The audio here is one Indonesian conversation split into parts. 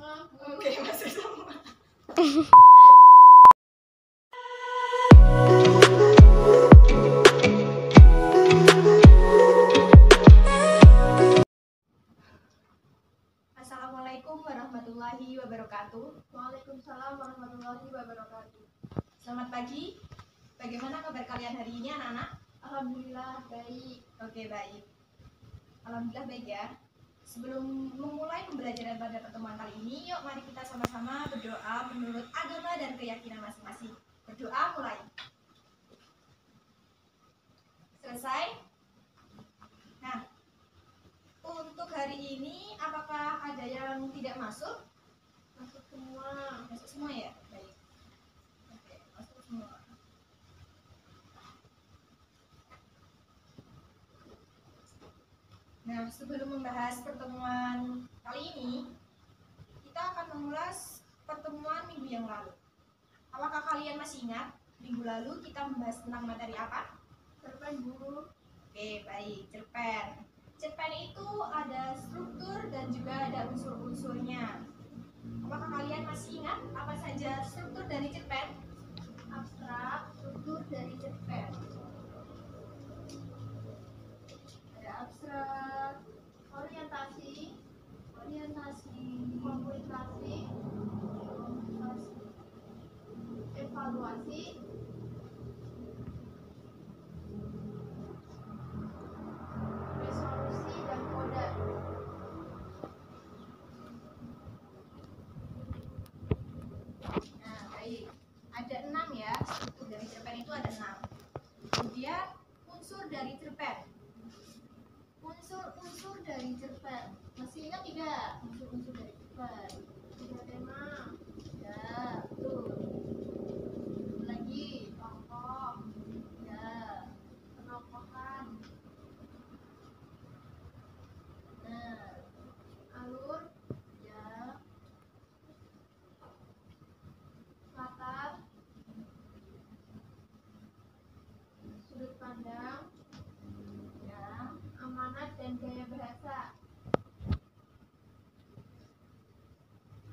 Oke, masih sama. Assalamualaikum warahmatullahi wabarakatuh. Waalaikumsalam warahmatullahi wabarakatuh. Selamat pagi. Bagaimana kabar kalian hari ini, anak-anak? Alhamdulillah baik. Oke, baik. Alhamdulillah baik ya. Sebelum memulai pembelajaran pada pertemuan kali ini, yuk mari kita sama-sama berdoa menurut agama dan keyakinan masing-masing. Berdoa mulai. Selesai? Nah, untuk hari ini apakah ada yang tidak masuk? Masuk semua. Masuk semua ya? Baik. Oke, masuk semua. Nah, sebelum membahas pertemuan kali ini, kita akan mengulas pertemuan minggu yang lalu. Apakah kalian masih ingat minggu lalu kita membahas tentang materi apa? Cerpen guru. Oke, baik. Cerpen. Cerpen itu ada struktur dan juga ada unsur-unsurnya. Apakah kalian masih ingat apa saja struktur dari cerpen? Abstrak. Struktur dari cerpen. Ada abstrak. Orientasi. Komunikasi. Evaluasi. Resolusi dan kode. Nah, baik. Ada 6 ya, struktur dari cerpen itu ada 6. Kemudian unsur dari cerpen. Unsur-unsur dari cerpen. Masih ingat tidak unsur-unsur dari cerpen? Tiga tema. Ya, betul. Lagi tokoh. Ya, penokohan. Nah, alur. Ya. Latar. Sudut pandang. Ya, amanat dan gaya bahasa.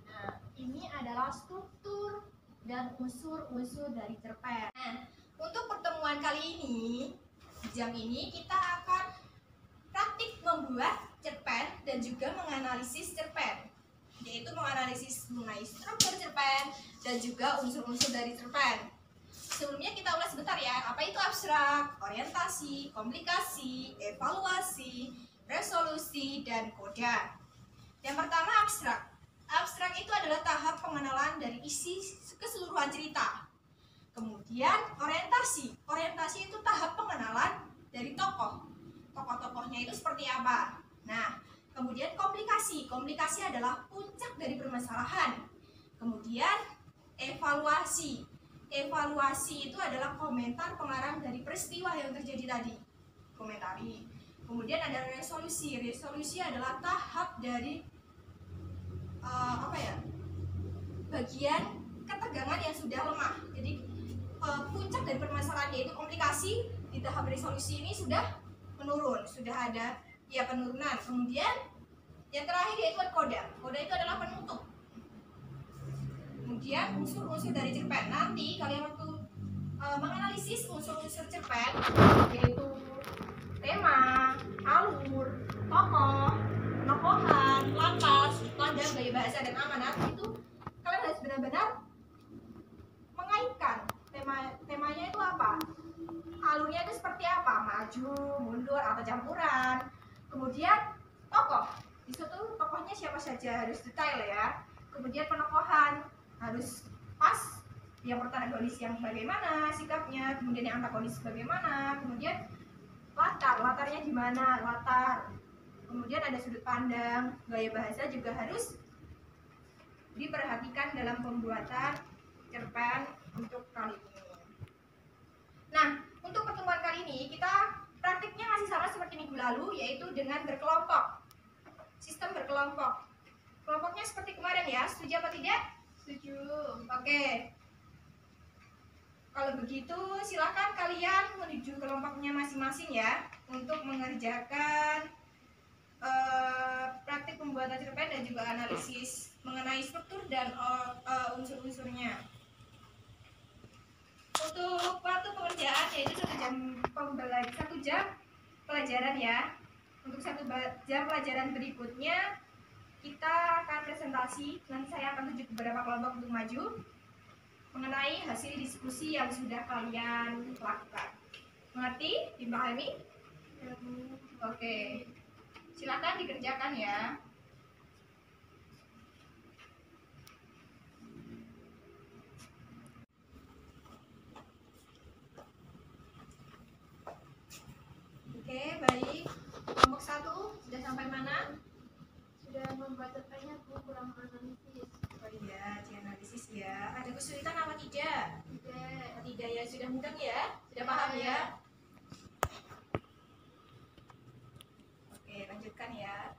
Nah, ini adalah struktur dan unsur-unsur dari cerpen. Nah, untuk pertemuan kali ini, di jam ini kita akan praktik membuat cerpen dan juga menganalisis cerpen, yaitu menganalisis mengenai struktur cerpen dan juga unsur-unsur dari cerpen. Sebelumnya kita ulas sebentar ya, apa itu abstrak, orientasi, komunikasi, evaluasi, resolusi, dan koda. Yang pertama abstrak. Abstrak itu adalah tahap pengenalan dari isi keseluruhan cerita. Kemudian orientasi. Orientasi itu tahap pengenalan dari tokoh. Tokoh-tokohnya itu seperti apa. Nah, kemudian komunikasi. Komunikasi adalah puncak dari permasalahan. Kemudian evaluasi. Evaluasi itu adalah komentar pengarang dari peristiwa yang terjadi tadi. Komentari. Kemudian ada resolusi. Resolusi adalah tahap dari bagian ketegangan yang sudah lemah. Jadi puncak dari permasalahan yaitu komunikasi di tahap resolusi ini sudah menurun, sudah ada ya penurunan. Kemudian yang terakhir yaitu koda. Koda itu adalah penutup. Kemudian unsur-unsur dari cerpen. Nanti kalian waktu menganalisis unsur-unsur cerpen yaitu tema, alur, tokoh, penokohan, latar, sudut pandang, gaya bahasa, dan amanat, itu kalian harus benar-benar mengaitkan temanya itu apa, alurnya itu seperti apa, maju, mundur, atau campuran. Kemudian tokoh, di situ tokohnya siapa saja harus detail ya. Kemudian penokohan harus pas, yang protagonis yang bagaimana sikapnya, kemudian yang antagonis bagaimana, kemudian latarnya gimana, latar. Kemudian ada sudut pandang, gaya bahasa juga harus diperhatikan dalam pembuatan cerpen untuk kali ini. Nah, untuk pertemuan kali ini kita praktiknya masih sama seperti minggu lalu, yaitu dengan berkelompok. Sistem berkelompok. Kelompoknya seperti kemarin ya, setuju apa tidak? Setuju. Oke. Kalau begitu silakan kalian menuju kelompoknya masing-masing ya untuk mengerjakan praktik pembuatan cerpen dan juga analisis mengenai struktur dan unsur-unsurnya. Untuk waktu pengerjaan yaitu 1 jam pelajaran ya. Untuk 1 jam pelajaran berikutnya kita akan presentasi. Nanti saya akan tunjuk beberapa kelompok untuk maju mengenai hasil diskusi yang sudah kalian lakukan. Mengerti? Dipahami? Oke. Silakan dikerjakan ya. Oke, baik. Kelompok 1 sudah sampai mana? Sudah membuat cerpennya Bu, kurang analisis. Oh iya, dianalisis ya. Ada kesulitan apa tidak? Tidak ya, sudah mudah ya? Sudah paham ya? Oke, lanjutkan ya.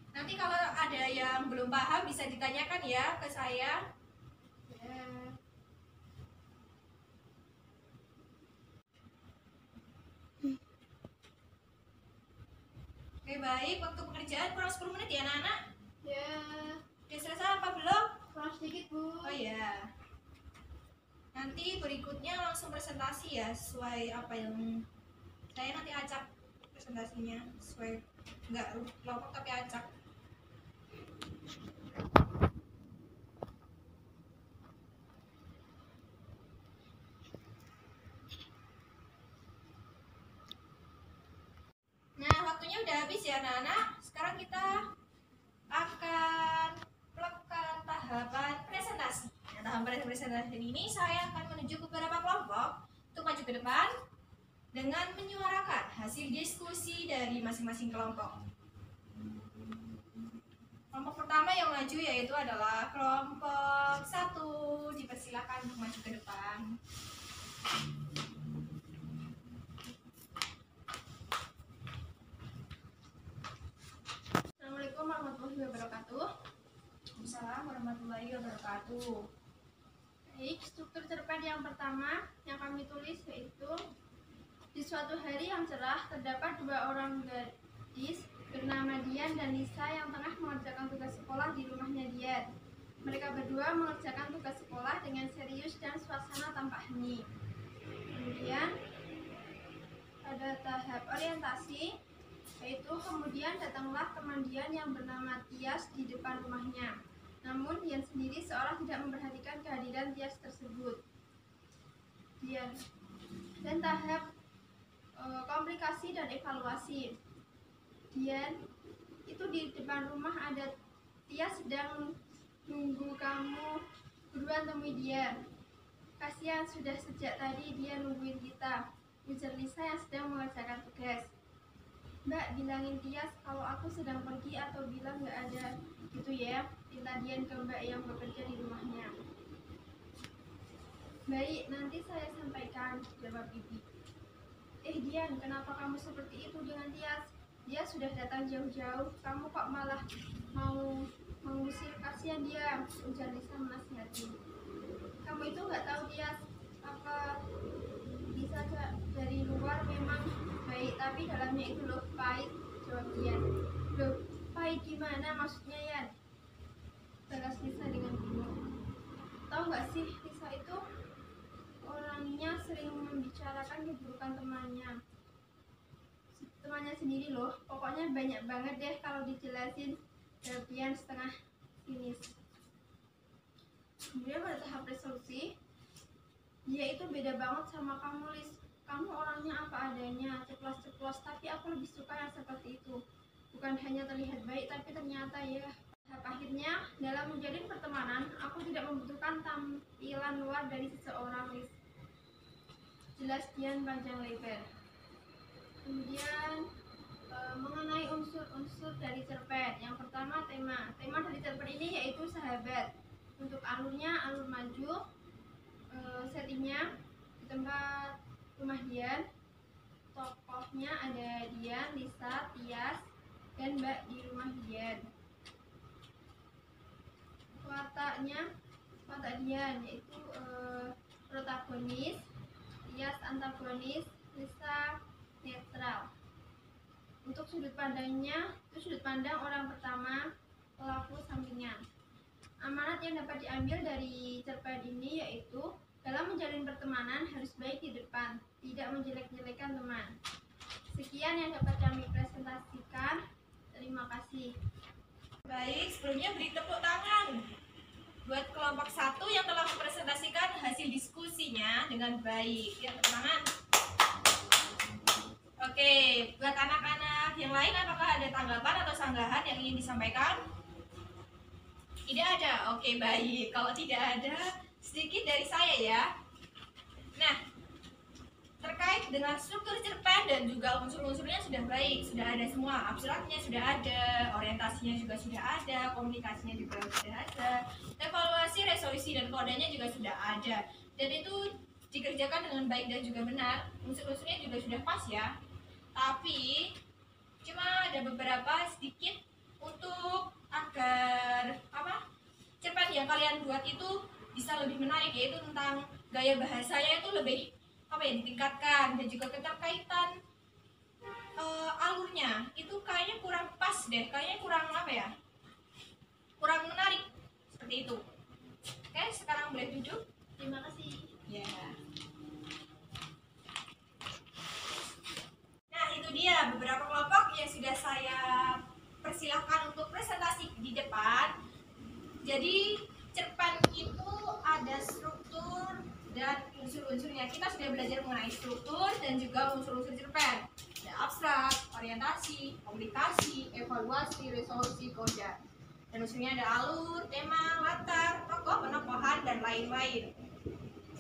Nanti kalau ada yang belum paham bisa ditanyakan ya ke saya. Ya. Oke, baik. Waktu pekerjaan kurang 10 menit ya anak-anak? Ya. Udah selesai apa belum? Kurang sedikit Bu. Oh iya. Nanti berikutnya langsung presentasi ya, sesuai apa yang saya nanti acak presentasinya, sesuai enggak kelompok tapi acak. Nah, waktunya udah habis ya anak-anak. Sekarang kita akan melakukan tahapan presentasi. Nah, tahapan presentasi ini saya akan menunjuk beberapa kelompok untuk maju ke depan dengan menyuarakan hasil diskusi dari masing-masing kelompok. Kelompok pertama yang maju yaitu adalah kelompok 1. Dipersilakan untuk maju ke depan. Assalamualaikum warahmatullahi wabarakatuh. Waalaikumsalam warahmatullahi wabarakatuh. Baik, struktur cerpen yang pertama yang kami tulis yaitu: di suatu hari yang cerah terdapat 2 orang gadis bernama Dian dan Lisa yang tengah mengerjakan tugas sekolah di rumahnya Dian. Mereka berdua mengerjakan tugas sekolah dengan serius dan suasana tampak hening. Kemudian pada tahap orientasi, yaitu kemudian datanglah teman Dian yang bernama Tias di depan rumahnya. Namun Dian sendiri seolah tidak memperhatikan kehadiran Tias tersebut. Dan tahap komplikasi dan evaluasi. Dian, itu di depan rumah ada Tias sedang nunggu kamu, buruan temui dia. Kasihan, sudah sejak tadi dia nungguin kita, ujar Lisa yang sedang mengerjakan tugas. Mbak, bilangin Tias kalau aku sedang pergi atau bilang nggak ada gitu ya, minta Dian ke Mbak yang bekerja di rumahnya. Baik, nanti saya sampaikan, jawab Bibi. Dian, kenapa kamu seperti itu dengan Tias? Dia sudah datang jauh-jauh, kamu kok malah mau mengusir? Kasihan dia, ujar Lisa menasihati. Kamu itu nggak tahu Tias, apa bisa dari luar memang baik, tapi dalamnya itu loh pahit, jawab Dian. Loh, pahit gimana maksudnya Yan? Balas Lisa dengan bingung. Tahu nggak sih, Lisa itu orangnya sering membicarakan keburukan temannya sendiri loh. Pokoknya banyak banget deh kalau dijelasin, jawab Dian setengah sinis. Kemudian pada tahap resolusi, dia itu beda banget sama kamu Lis. Kamu orangnya apa adanya, ceplos-ceplos, tapi aku lebih suka yang seperti itu. Bukan hanya terlihat baik, tapi ternyata ya. Tahap akhirnya, dalam menjalin pertemanan, aku tidak membutuhkan tampilan luar dari seseorang Lis. Jelas Dian panjang lebar. Kemudian mengenai unsur-unsur dari cerpen. Yang pertama tema dari cerpen ini yaitu sahabat. Untuk alurnya alur maju, settingnya di tempat rumah Dian. Tokohnya ada Dian, Lisa, Tias, dan Mbak di rumah Dian. Watak Dian yaitu protagonis, Tias antagonis, bisa netral. Untuk sudut pandangnya, itu sudut pandang orang pertama, pelaku sampingan. Amanat yang dapat diambil dari cerpen ini yaitu dalam menjalin pertemanan harus baik di depan, tidak menjelek-jelekan teman. Sekian yang dapat kami presentasikan. Terima kasih. Baik, sebelumnya beri tepuk tangan buat kelompok 1 yang telah mempresentasikan hasil diskusinya dengan baik. Ya, tepuk tangan. Oke, buat anak-anak yang lain apakah ada tanggapan atau sanggahan yang ingin disampaikan? Tidak ada. Oke, baik. Kalau tidak ada, sedikit dari saya ya. Nah, terkait dengan struktur cerpen dan juga unsur-unsurnya sudah baik, sudah ada semua. Abstraknya sudah ada, orientasinya juga sudah ada, komunikasinya juga sudah ada, evaluasi, resolusi, dan kodenya juga sudah ada. Dan itu dikerjakan dengan baik dan juga benar. Unsur-unsurnya juga sudah pas ya. Tapi cuma ada beberapa sedikit untuk agar cerpen yang kalian buat itu bisa lebih menarik, yaitu tentang gaya bahasanya itu lebih ditingkatkan, dan juga keterkaitan alurnya itu kayaknya kurang pas deh, kayaknya kurang menarik seperti itu. Oke, sekarang boleh duduk. Terima kasih. Ya. Nah, itu dia beberapa kelompok yang sudah saya persilahkan untuk presentasi di depan. Jadi cerpen itu ada struktur dan unsur-unsurnya. Kita sudah belajar mengenai struktur dan juga unsur-unsur cerpen. Ada abstrak, orientasi, komunikasi, evaluasi, resolusi, kode. Dan unsurnya ada alur, tema, latar, tokoh, penokohan, dan lain-lain.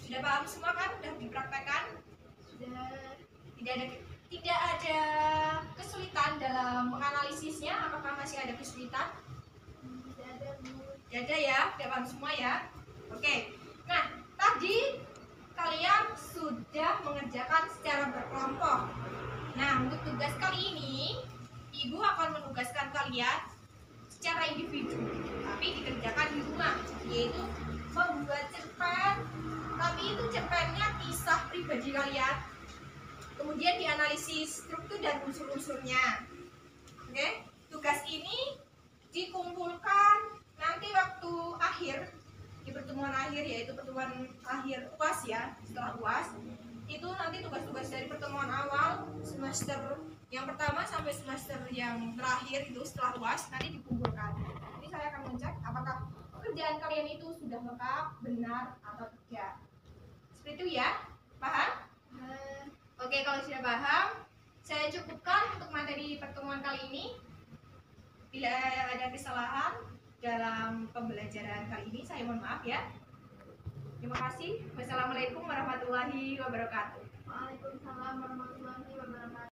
Sudah paham semua kan? Sudah dipraktekkan? Sudah. Tidak ada kesulitan dalam menganalisisnya. Apakah masih ada kesulitan? Tidak ada, Bu. Tidak ada ya, tidak paham semua ya. Oke. Nah, tadi kalian sudah mengerjakan secara berkelompok. Nah, untuk tugas kali ini, Ibu akan menugaskan kalian secara individu, tapi dikerjakan di rumah, yaitu membuat cerpen. Tapi itu cerpennya kisah pribadi kalian. Kemudian dianalisis struktur dan unsur-unsurnya. Oke, tugas ini dikumpulkan nanti waktu akhir, di pertemuan akhir, yaitu pertemuan akhir UAS ya. Setelah UAS itu nanti tugas-tugas dari pertemuan awal semester yang pertama sampai semester yang terakhir itu setelah UAS nanti dikumpulkan. Ini saya akan mengecek apakah pekerjaan kalian itu sudah lengkap, benar atau tidak. Seperti itu ya, paham? Oke, kalau sudah paham, saya cukupkan untuk materi pertemuan kali ini. Bila ada kesalahan dalam pembelajaran kali ini, saya mohon maaf ya. Terima kasih. Wassalamualaikum warahmatullahi wabarakatuh. Waalaikumsalam warahmatullahi wabarakatuh.